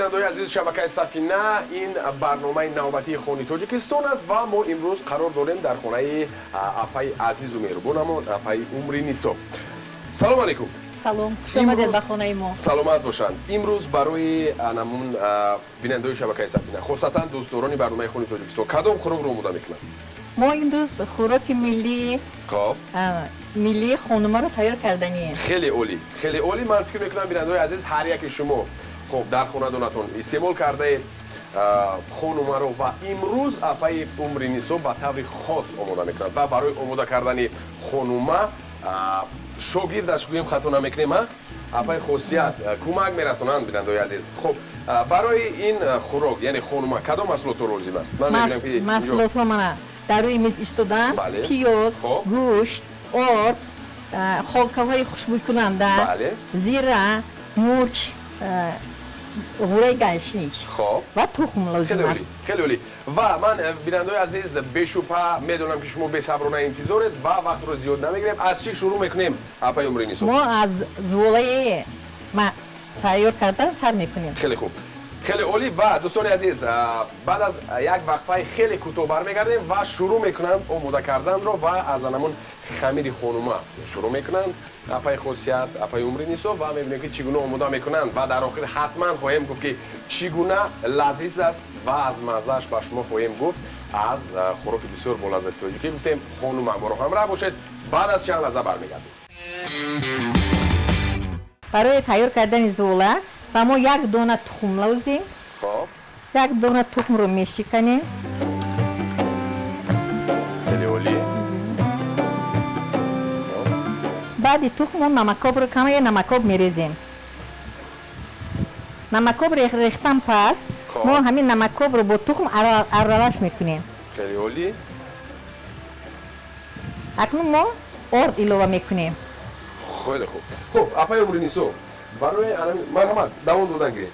بینندگان عزیز شبکه سفینه، این برنامه نوبتی خونی تاجیکستان است و ما امروز قرار داریم در خانه اپای عزیز و مهربانمون اپای عمری نیسو. سلام علیکم. سلام، خوش آمدید به خانه ما. سلامت باشند. امروز برای انمون بینندگان شبکه سفینه، خاصتا دوستداران برنامه خونی تاجیکستان کدام خوراک رو آماده میکنند؟ ما امروز خوراک ملی خانوما رو تیار کردنیه. خیلی عالی، خیلی عالی. من فکر میکنم بینندگان عزیز هر یک شما خب در خانه دونتون استعمال کرده خانوما رو و امروز اپای عمری نیسو به طور خاص آماده میکنند و برای آماده کردن خانوما شاگردش گویم خطا نمیکنیم، اپای خاصیت کمک میرسونند بینندگان عزیز. خب برای این خوراک یعنی خانوما کدام محصولات رو لازم است؟ من میگم که محصولات ها من در روی میز ایستادن، پیاز، گوشت، آرد، خالکه های خوشبوی کننده، زیره، مرچ، غوره گلشنیج و تخم لازم است. خیلی عالی. و من بینندگان عزیز بشوپه میدونم که شما بصبرانه انتظارید و وقت رو زیاد نمیگیریم. از چی شروع میکنیم اپای عمری نیسو؟ ما از زوله تیار کردن سر میکنیم. خیلی خوب، خیلی عالی. و دوستان عزیز بعد از یک وقفه خیلی کوتاه برمیگردیم و شروع میکنند آماده کردن رو و از همون خمیر خانوما شروع میکنند اپای خاصیت اپای عمری نیسو و میبینیم که چگونه آماده میکنند و در آخر حتما خواهیم گفت که چگونه لذیذ است و از مزهش به شما خواهیم گفت. از خوراک بسیار با لذت تاجیکی گفتیم خانوما ما رو همراه باشید. بعد از چند لحظه برمیگردیم. برای تیار کردن زوله و ما یک دانه تخم لازم. یک دانه تخم رو میشکنیم. خیلی عالی. بعد تخم رو نمکاب رو کمی نمکاب میریزیم. نمکاب ریختم پس ما همین نمکاب رو با تخم ارالش میکنیم. خیلی عالی. اکنون ما آرد ایلوه میکنیم. خیلی خوب. خب اپای عمری نیسو برای مرحمت دوام دادن گیرید.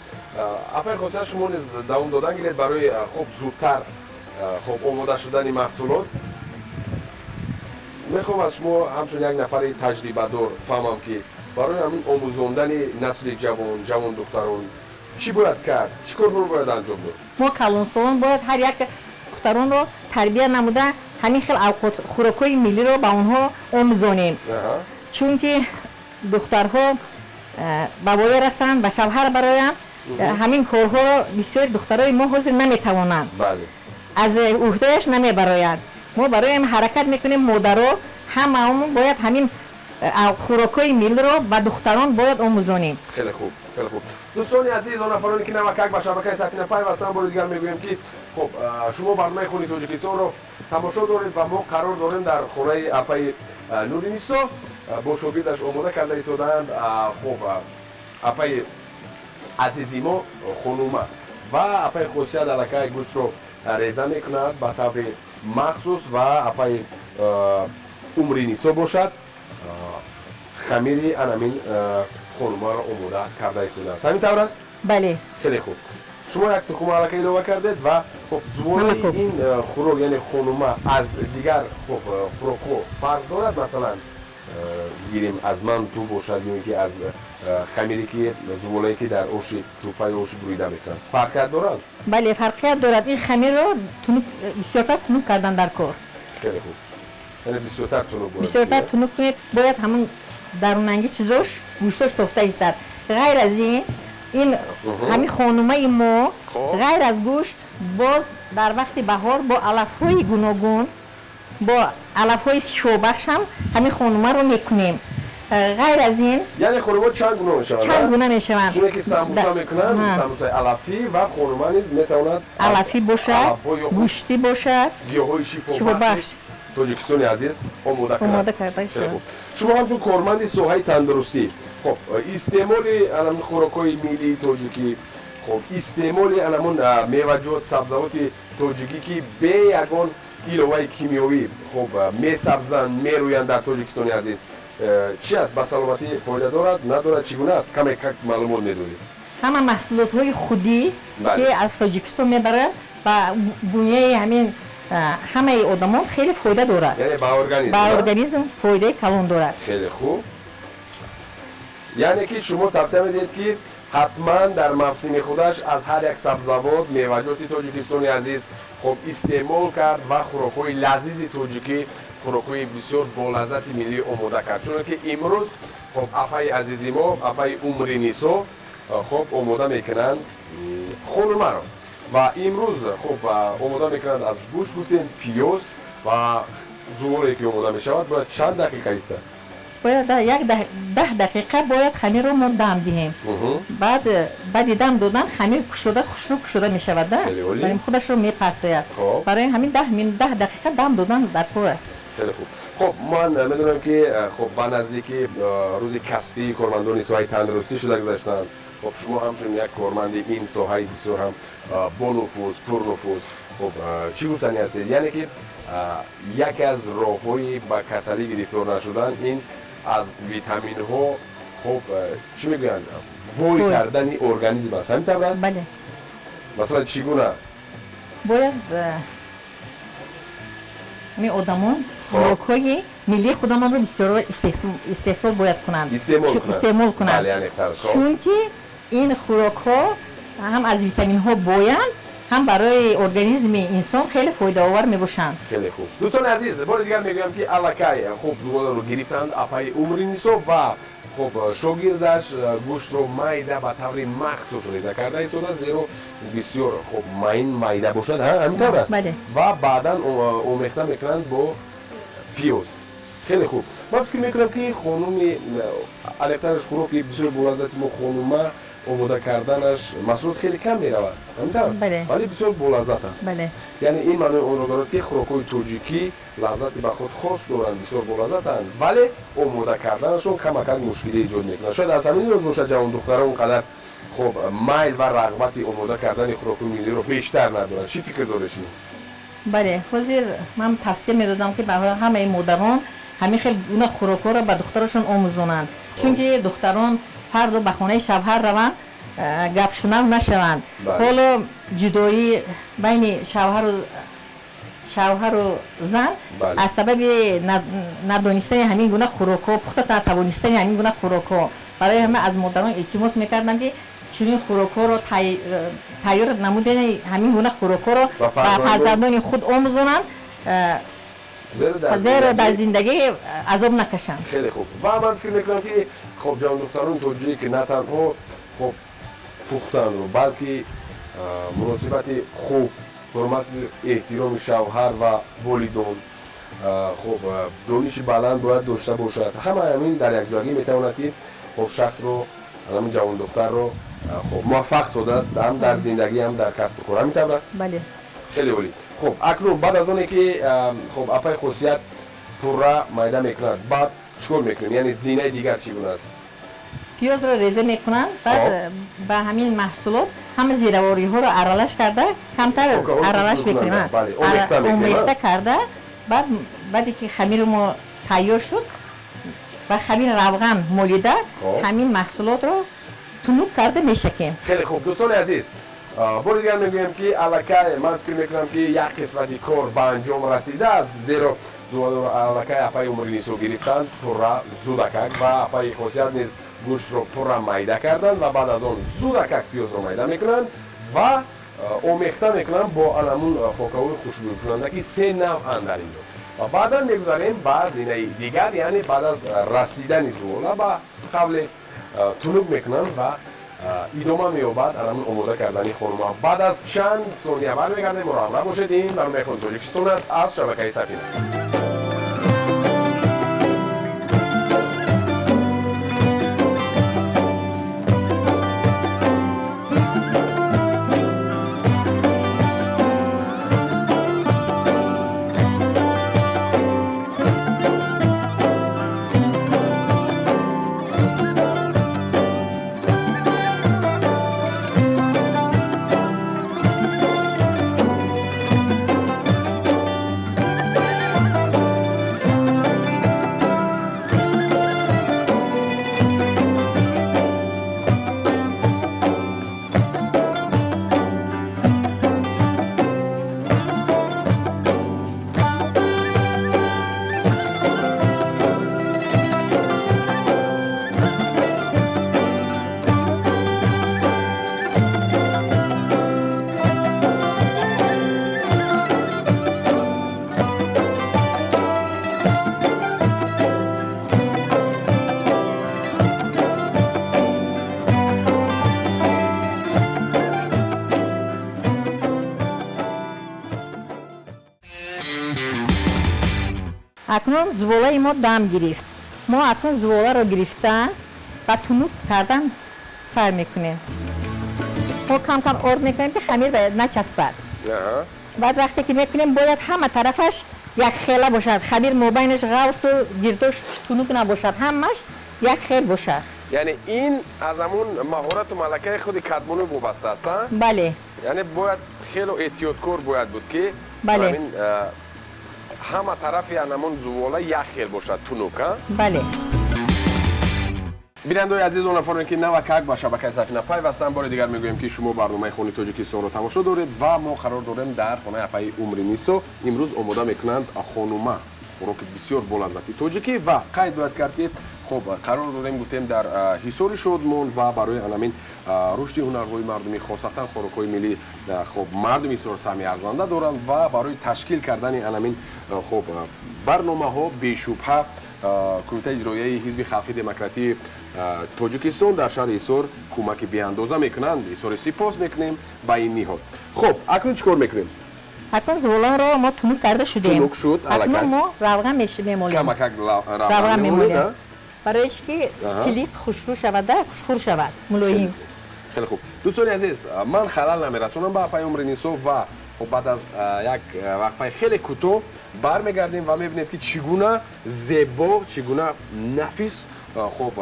اپای خاصیت شما نیز دوام دادن گیرید برای خوب زودتر خوب آماده شدن محصولات. میخوام از شما همچون یک نفر تجربه دار فهمم که برای همین آموزاندن نسل جوان دختران چی باید کرد؟ چی کار رو باید انجام داد؟ ما کلانسالان باید هر یک دختران رو تربیت نموده همین خیلی خوراکای ملی رو به اونها آموزانیم. چون که دخترها بابای هستند و شوهر برایم همین کارها بسیار دخترای ما حاضر نمیتوانند. از عهدهش نمیبراید. ما برایم حرکت میکنیم مادرها همون باید همین خوراکای ملی رو به دختران باید آموزانیم. خیلی خوب، خیلی خوب. دوستان عزیز و نفرانی که نمکک به شبکه سفینه پیوستن بار دیگر میگویم که خب شما برنامه خونی تاجیکستان رو تماشا دارید و ما قرار داریم در خانه اپای نوری نیسو با شاگردش آماده کرده ایستادند. خب اپای عزیزی ما خانوما و اپای خاصیت علاقه گوشت رو ریزه میکند به طور مخصوص و اپای عمری نیسو باشد خمیری انامین خانوما رو آماده کرده ایستادند. همین طور است؟ بله. خیلی خوب. شما یک تخم علاقه ایلوه کردید و خب زوال این خوراک یعنی خانوما از دیگر خب خوراکو فرق دارد؟ مثلا گیریم از من تو باشد یا اینکه از خمیری که زوالایی که در آش توپای آش بریده میکنن فرقیت دارد؟ بله فرقیت دارد. این خمیر رو بسیارتر تنوک کردن در کار. خیلی خوب. یعنی بسیارتر تنوک باید. بسیارتر تنوک کنید باید همون دروننگی چیزاش گوشتاش تفته ایستد. غیر از این همین خانومه ما غیر از گوشت باز در وقت بهار با علف‌های گوناگون با علف‌های شوبخش هم همین خانومه رو میکنیم. غیر از این یعنی خانوما چند گونه میشوند؟ چند گونه میشوند. چون که سمبوسا میکنند سمبوسای علفی و خانوما نیز میتواند علفی باشد، گوشتی باشد، گیاهای شفابخش تاجیکستانی عزیز آماده کرده شد. شما هم تو کارمند ساحه تندرستی خب استعمال علم خوراکای ملی تاجیکی خب استعمال علمون میوه‌جات سبزیجات تاجیکی که به یگان ایلوه کیمیایی خب میسبزن میرویند در تاجیکستانی عزیز چی است؟ به سلامتی فایده دارد ندارد چگونه است؟ کمی معلومات میدونید؟ همه محصولات های خودی که از تاجیکستان میبره و بنیه همین همه آدمان خیلی فایده دارد. یعنی به ارگانیسم فایده کلان دارد. خیلی خوب. یعنی که شما توصیه میدید که حتما در موسم خودش از هر یک سبزوات میوه‌جات تاجیکستانی عزیز خب استعمال کرد و خوراک‌های لذیذ تاجیکی، خوراک‌های بسیار با لذت ملی آماده کرد. چون که امروز خب افای عزیزی ما، افای عمری نیسو خب آماده میکنند خورما را و امروز خب آماده میکنند از گوشت گفتیم پیاز و زغالی که آماده میشود. باید چند دقیقه است؟ باید ده دقیقه باید خمیر رو ما دم دهیم. بعد دم دادن خمیر کشوده می شود. برای خودش رو می پرتاید. برای همین 10 دقیقه دم دادن در کار است. خیلی خوب. خب من میدونم که خب با نزدیکی روز کسبی کارمندان ساحه تندرستی شده گذاشتن. خب شما همچون یک کارمند این ساحه بسیار هم با نفوذ، پر نفوذ، خب چی گفتنی هستید؟ یعنی که یکی از راه‌های با کسلی گرفتار نشدن این از ویتامین ها خب چی میگن بوی کردن ارگانیسم است. همین طور است؟ بله. مثلا چگونه؟ باید می آدمان خوراک‌های ملی خودمان رو بسیار استحصال باید کنند. استعمال کنند. بله چون که این خوراک‌ها هم از ویتامین ها بویند، هم برای ارگانیسم انسان خیلی فایده آور میباشند. خیلی خوب. دوستان عزیز، بار دیگر میگم که الکای خوب زغال رو گرفتند اپای عمری نیسو و خب شاگردش گوشت رو میده به طور مخصوص ریزه کرده ایستاده زیرا بسیار خب میده باشد. همین طور است. بله. و بعدا آمیخته میکنند با پیاز. خیلی خوب. من فکر میکنم که خانم الکترش خوراکی بسیار بلازت ما خانومه آماده کردنش مسئولیت خیلی کم میرود. همینطور؟ بله. ولی بسیار بلازت است. بله. یعنی این معنی اون رو دارد که خوراک‌های تاجیکی لذتی به خود خاص دارند، بسیار بلازتند، ولی آماده کردنشون کماکان مشکلی ایجاد میکنه. شاید از همین رو باشه جوان دخترها اونقدر خب میل و رغبتی آماده کردن خوراک‌های ملی رو بیشتر ندارن. چی فکر داری شما؟ بله، حاضر من توصیه میدادم که برای همه مادران همین خیلی اون خوراک‌ها رو به دخترشون آموزونن. چون که دختران فردا به خانه شوهر روند گپ شنو نشوند. حالا جدایی بین شوهر و زن از سبب ندانستن همین گونه خوراک‌ها، پخته نتوانستن همین گونه خوراک‌ها، برای همه از مادران التماس می‌کردم که چنین خوراک‌ها رو تیار نمودن همین گونه خوراک‌ها رو به فرزندان خود آموزونند زیرا در زندگی عذاب نکشند. خیلی خوب. و من فکر میکنم که خب جان دختران توجیه که نه تنها خب پختن رو بلکه مناسبت خوب، حرمت احترام شوهر و والدین، خب دانش بلند باید داشته باشد. همه همین در یک جایی میتواند که خب شخص رو، همین جوان دختر رو خب موفق سازد هم در زندگی هم در کسب و کار. همینطور است؟ بله. خیلی عالی. خب اکنون بعد از اونی که خب اپای خاصیت پورا میده میکنند، بعد چیکار میکنید؟ یعنی زینه دیگر چگونه است؟ پیاز رو ریزه میکنند، بعد به همین محصولات همه زیرواری ها رو ارالش کرده، کمتر ارالش میکنند. اومیخته کرده، بعدی که خمیر ما تیار شد و خمیر روغن مولیده، همین محصولات رو تنوب کرده میشکیم. خیلی خوب. دوستان عزیز، بار دیگر میگویم که الکای من فکر میکنم که یک قسمتی کار به انجام رسیده است، زیرا الکای اپای عمری نیسو گرفتند، پورا زودکک و اپای خاصیت نیز گوشت رو پورا میده کردند و بعد از آن زودکک پیاز رو میده میکنند و آمیخته میکنند با علمون خاکه‌های خوشبو کننده که 3 نوع اند در اینجا و بعدا میگذاریم به زینه دیگر، یعنی بعد از رسیدن زغال به قبل تنوب میکنند و ادامه مییابد علمون آماده کردنی خورما. بعد از چند ثانیه برمیگردیم. مراقب باشید. این برنامه خون تاجیکستان است از شبکه سفینه. акнун зуволаи мо дам гирифт. мо акнун зуволаро гирифта ва тунук кардан сар мекунем. мо кам-кам орд мекунем ки хамир бояд начаспад. баъд вақте ки мекунем бояд ҳама тарафаш як хела бошад. хамир мобайнаш ғавсу гирдош тунук набошад. ҳамаш як хел бошад. яъне ин аз ҳамун маҳорату малакаи худи кадмонӣ вобаста аст? бале. яъне бояд хело эҳтиёткор бояд буд ки бале. ҳама тарафи анамун зувола як хел бошад тунук. бале. бинандаои азиз онафоне ки навакак ба шабакаи сафина пайвастанд, бори дигар мегӯем ки шумо барномаи Хони Тоҷикистонро тамошо доред ва мо қарор дорем дар хонаи апаи Умри Нисо имрӯз омода мекунанд хонума уроки бисёр болаззати тоҷикӣ ва қайд бояд кард ки хуб қарор дорем гуфтем дар ҳисори шодмон ва барои анамин рушди ҳунарҳои мардумӣ хосатан хӯрокҳои миллӣ хуб мардуми бисёр сами арзанда доранд ва барои ташкил кардани анамин хуб барномаҳо бешубҳа кумитаи иҷроияи ҳизби халқи демократии тоҷикистон дар шаҳри ҳисор кӯмаки беандоза мекунанд. ҳисори сипос мекунем ба ин ниҳод. хуб акнун чӣ кор мекунем? акнун зуволаро мо тунук карда шудем. тунук шуд аллакай. акнун мо равған мемолем. камакак равған мемолем. барои чӣ ки силик хушрӯ шавад, хушхӯр шавад, мулоим. хеле хуб. дӯстони азиз, ман халал намерасонам ба апаи Умри Нисо ва баъд аз як вақфаи хеле кӯтоҳ бармегардем ва мебинед ки чӣ гуна зебо, чӣ гуна нафис хуб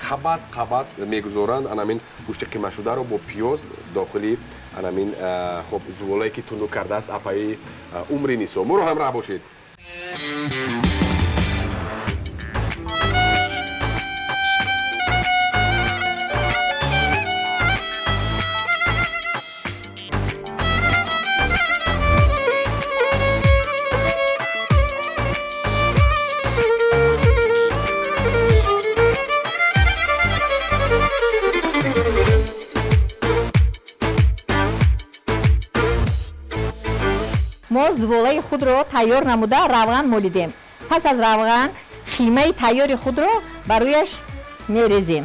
қабат мегузоранд анамин гӯшти қимашударо бо пиёз дохили анамин хуб зуволае ки тунук кардааст апаи Умри Нисо. моро ҳамроҳ бошед. мо зуволаи худро тайёр намуда равған молидем. пас аз равған қимаи тайёри худро ба рӯяш мерезем.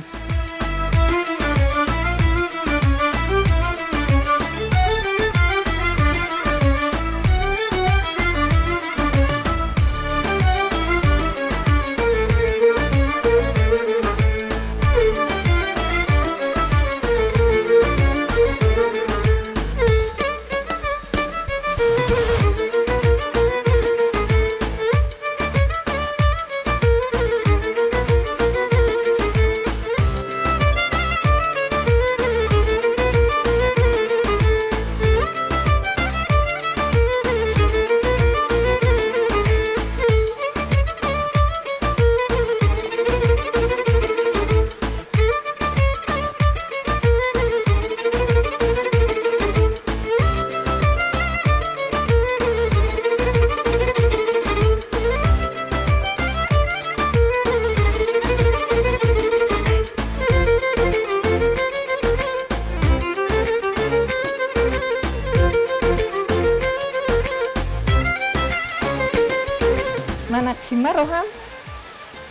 мана қимаро ҳам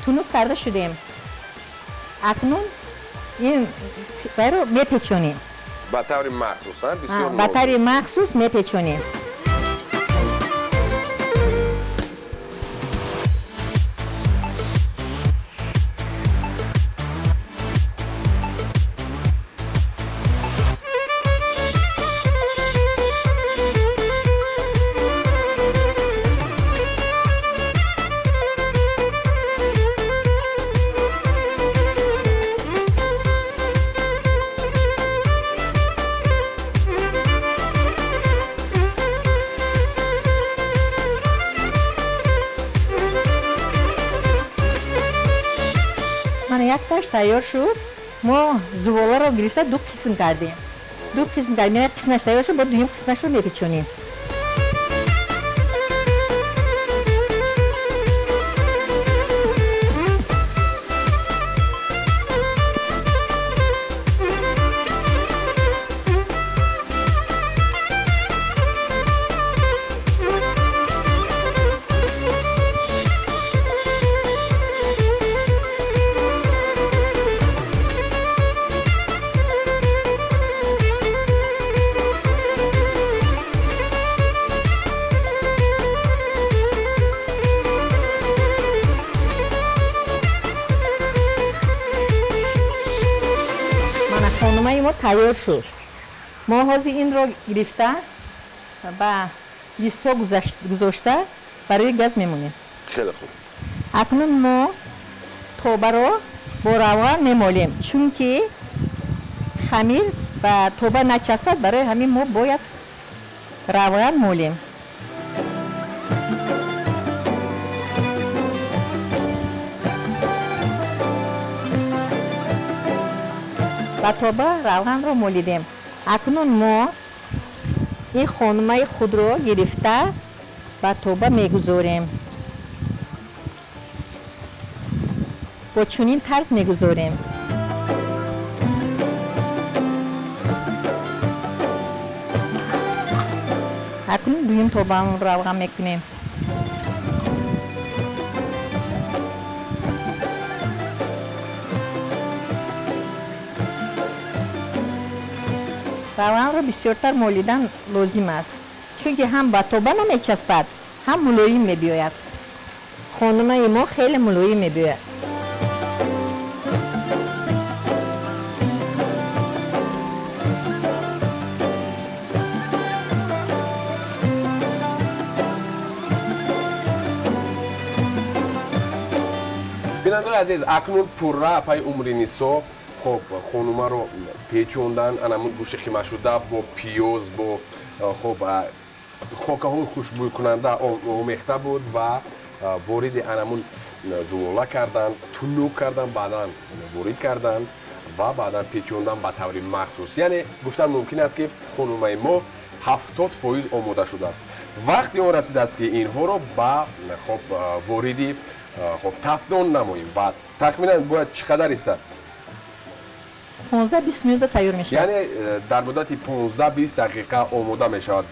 тунук карда шудем. акнун ин байро мепечонем. ба таври махсус, бисёр ба таври махсус мепечонем. як таш тайёр шуд. мо зуволаро гирифта ду қисм кардем. як қисмаш тайёр шуд, бо дуюм қисмашро мепечонем. خانمای ما تیار شد. ما حاضر این را گرفته و لیستا گذاشته برای گاز میمونیم. خیلی خوب. اکنون ما توبه را با روغن میمالیم، چون که خمیر و توبه نچسبد. برای همین ما باید روغن مالیم. و توبه روغن را مالیدیم. اکنون ما این خانمه خود را گرفته و توبه میگذاریم. با چنین طرز میگذاریم. اکنون دویم توبه را روغن میکنیم. روغن را بسیارتر مالیدن لازم است، چون که هم با توبه نمیچسبد، هم ملایم میبیاید. خانمه ما خیلی ملایم میبیاید. بیننده عزیز، اکنون پورا پای عمرینیسا خب خانوما رو پیچوندن، انمون گوشت خیمه شده با پیاز با خب خاکه های خوشبو کننده آمیخته بود و وارد انمون زولا کردن، تنوک کردن، بعدا وارد کردن و بعدا پیچوندن به طور مخصوص. یعنی گفتن ممکن است که خانومای ما 70% آماده شده است. وقتی اون رسیده است که اینها رو با خب واردی خب تفدان نماییم و تخمینا باید چقدر است؟ 15-20 دقیقه تیار میشه. یعنی در مدت 15-20 دقیقه آماده میشود.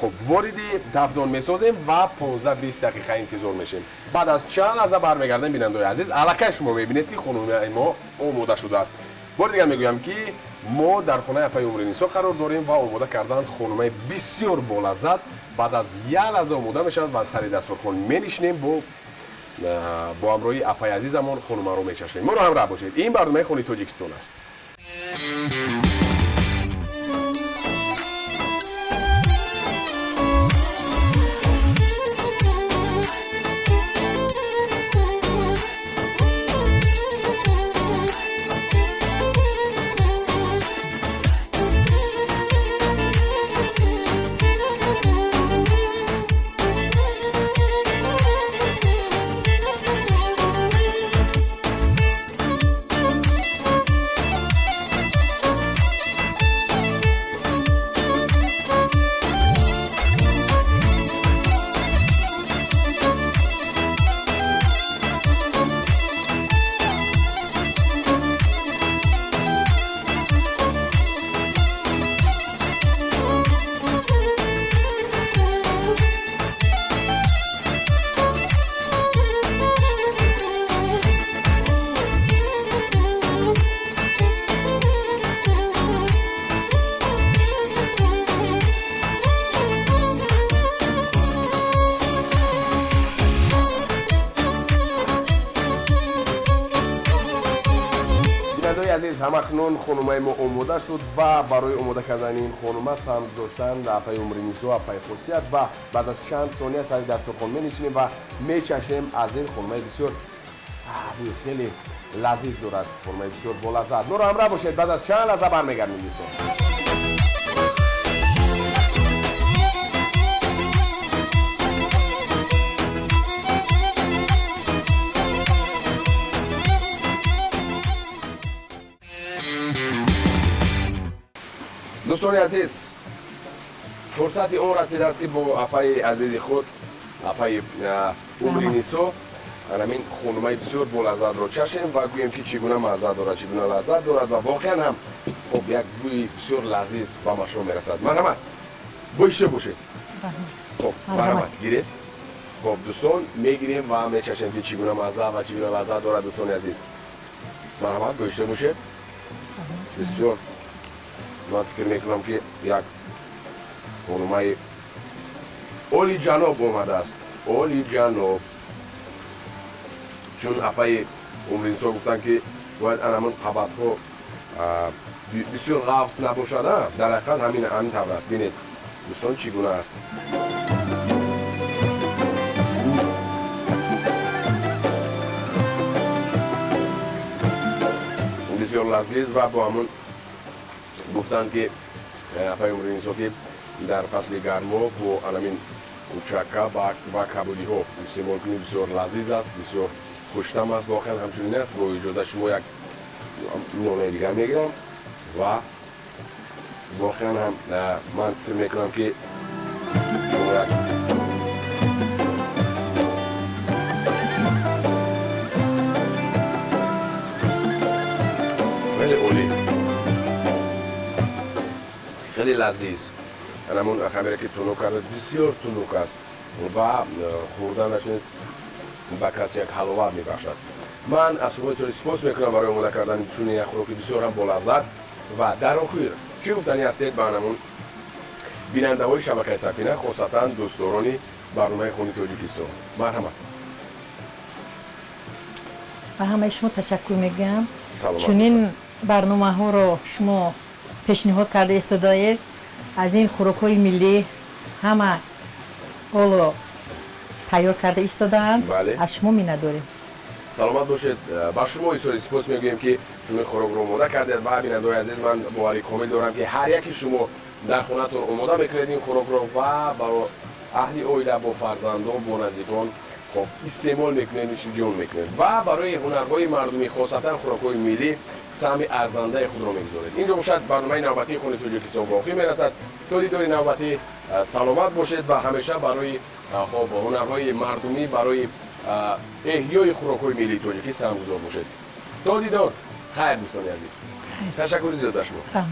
خب واردی تفدان میسازیم و 15-20 دقیقه انتظار میشیم. بعد از چند لحظه برمیگردیم بیننده عزیز، الکی شما میبینید که خانم ما آماده شده است. بار دیگر میگویم که ما در خانه اپای عمرینیسا قرار داریم و آماده کردن خانم بسیار بالذات. بعد از یک لحظه آماده میشود و سر دسترخوان مینشینیم با همراهی اپای عزیزمون خانم رو میچشیم. ما رو همراه باشید. این برنامه خانه تاجیکستان است. عزیز، همکنون خانمای ما آماده شد و برای آماده کردن این خانومه سم گذاشتن در اپای عمرینیسا اپای خاصیت و بعد از چند ثانیه سر دسترخوان می‌نشینیم و میچشیم از این خانومه بسیار بوی خیلی لذیذ دارد. خانومه بسیار بالذات. ما رو همراه باشید، بعد از چند لحظه برمیگردیم دوستان. دوستان عزیز، فرصت اون رسیده است که با اپای عزیز خود اپای عمرینیسا همین خانومه بسیار بالذات را چشیم و گوییم که چگونه مزه دارد، چگونه لذت دارد و واقعا هم خب یک بوی بسیار لذیذ به ما میرسد. مرحمت بایشته باشید. خب مرحمت گیرید. خب دوستان میگیریم و میچشیم که چگونه مزه و چگونه لذت دارد. دوستان عزیز مرحمت بایشته باشید. بسیار من فکر میکنم که یک خانومه اولی جناب اومده است. اولی جناب، چون اپای عمرینیسا گفتن که باید انمون قبط ها بسیار لفظ نباشده در حقیقت همین طور است. ببینید دوستان چگونه است. بسیار لذیذ و با همون گفتن که پیامبر عیسی که در فصل گرما با همین کوچکا و کبودی ها استعمال کنید بسیار لذیذ است، بسیار خوش‌طعم است. واقعا همچنین است. با اجازه شما یک نمونه دیگر میگیرم و واقعا هم من فکر میکنم که شما یک خیلی عالی، خیلی لذیذ. همون خمیره که تونو کرده بسیار تونوک است و خوردنش نیست به کسی یک حلاوت میبخشد. من از شما بسیار سپاس میکنم برای آماده کردن چون یک خوراک بسیار هم با لذت و در آخر چه گفتنی هستید به همون بیننده های شبکه سفینه، خاصتا دوستداران برنامه خونی تاجیکستان. مرحمت. و همه شما تشکر میگم سلامت چون این برنامه ها رو شما پیشنهاد کرده استادایید. از این خوراک های ملی همه اولو تیار کرده ایستادن. بله. از شما مینه داریم. سلامت باشید. با شما بسیار سپاس میگویم که شما خوراک رو آماده کردید. و بیننده عزیز من باوری کامل دارم که هر یکی شما در خونه‌تون آماده میکنید این خوراک رو و برای اهل اویله با فرزندان با نزدیکان خب استعمال میکنید، نوش جان میکنید و برای هنرهای مردمی خاصتا خوراک‌های ملی سهم ارزنده خود را میگذارید. اینجا باشد برنامه نوبتی خونی تاجیکستان باقی میرسد. تا دیدار نوبتی سلامت باشید و همیشه برای خب هنرهای مردمی برای احیای خوراک‌های ملی تاجیکی سهم‌گذار باشید. تا دیدار. خیر دوستان عزیز. تشکر زیاد از شما.